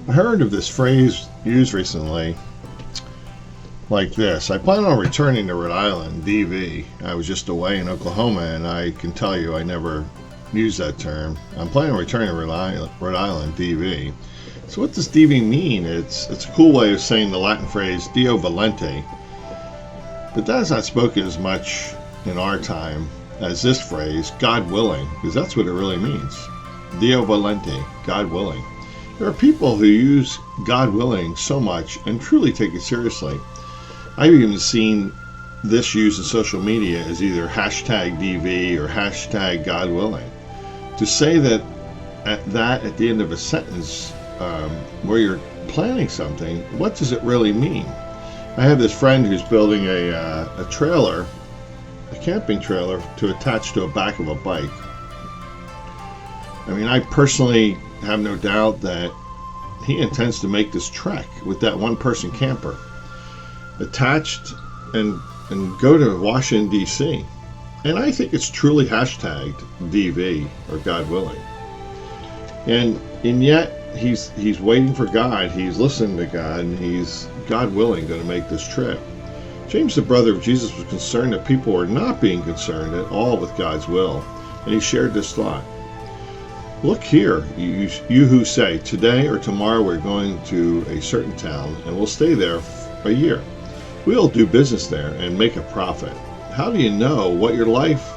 I heard of this phrase used recently like this. I plan on returning to Rhode Island, DV. I was just away in Oklahoma, and I can tell you I never used that term. I'm planning on returning to Rhode Island, DV. So what does DV mean? It's a cool way of saying the Latin phrase Deo Volente, but that is not spoken as much in our time as this phrase, God willing, because that's what it really means. Deo Volente, God willing. There are people who use God willing so much and truly take it seriously. I've even seen this used in social media as either hashtag DV or hashtag God willing. To say that at the end of a sentence where you're planning something, what does it really mean? I have this friend who's building a trailer, a camping trailer, to attach to the back of a bike. I mean, I personally have no doubt that he intends to make this trek with that one-person camper attached and go to Washington, D.C. And I think it's truly hashtagged DV or God willing. And yet he's waiting for God. He's listening to God, and he's, God willing, going to make this trip. James, the brother of Jesus, was concerned that people were not being concerned at all with God's will, and he shared this thought. Look here, you who say, today or tomorrow we're going to a certain town, and we'll stay there a year. We'll do business there and make a profit. How do you know what your life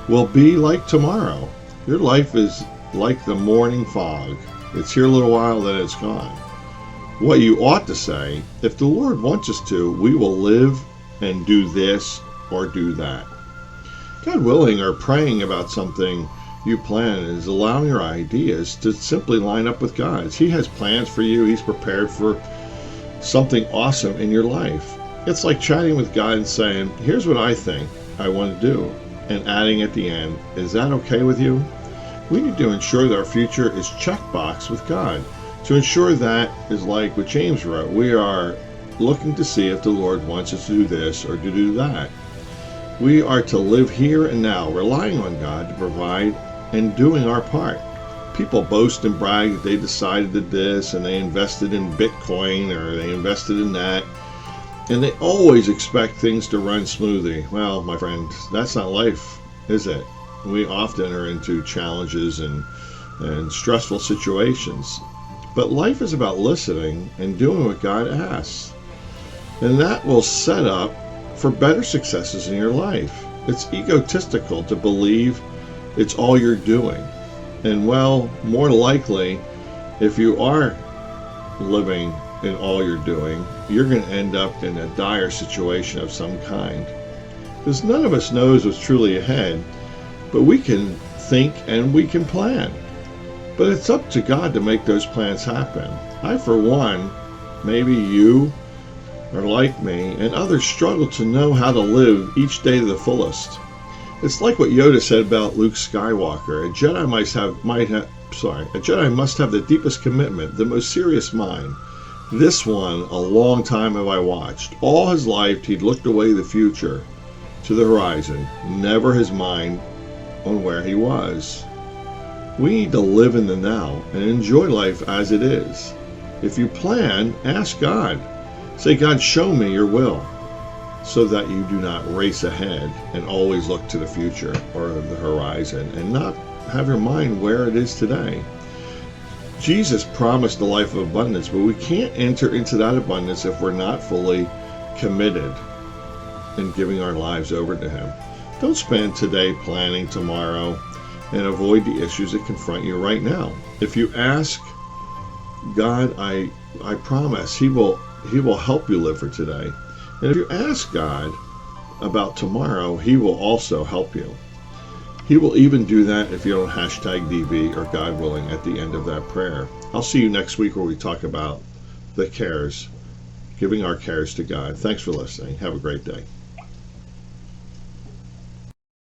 will be like tomorrow? Your life is like the morning fog. It's here a little while, then it's gone. What you ought to say, if the Lord wants us to, we will live and do this or do that. God willing, or praying about something you plan, is allowing your ideas to simply line up with God's. He has plans for you. He's prepared for something awesome in your life. It's like chatting with God and saying, here's what I think I want to do, and adding at the end, is that okay with you? We need to ensure that our future is checkboxed with God. To ensure that is like what James wrote. We are looking to see if the Lord wants us to do this or to do that. We are to live here and now, relying on God to provide and doing our part. People boast and brag that they decided to this and they invested in Bitcoin or they invested in that. And they always expect things to run smoothly. Well, my friend, that's not life, is it? We often are into challenges and stressful situations. But life is about listening and doing what God asks. And that will set up for better successes in your life. It's egotistical to believe it's all you're doing. And well, more likely, if you are living in all you're doing, you're going to end up in a dire situation of some kind. Because none of us knows what's truly ahead, but we can think and we can plan. But it's up to God to make those plans happen. I, for one, maybe you are like me, and others struggle to know how to live each day to the fullest. It's like what Yoda said about Luke Skywalker. A Jedi must have the deepest commitment, the most serious mind. This one, a long time have I watched. All his life, he'd looked away the future to the horizon, never his mind on where he was. We need to live in the now and enjoy life as it is. If you plan, ask God. Say, God, show me your will, so that you do not race ahead and always look to the future or the horizon and not have your mind where it is today. Jesus promised a life of abundance, but we can't enter into that abundance if we're not fully committed in giving our lives over to Him. Don't spend today planning tomorrow and avoid the issues that confront you right now. If you ask God, I promise He will help you live for today. And if you ask God about tomorrow, He will also help you. He will even do that if you don't hashtag DV or God willing at the end of that prayer. I'll see you next week where we talk about the cares, giving our cares to God. Thanks for listening. Have a great day.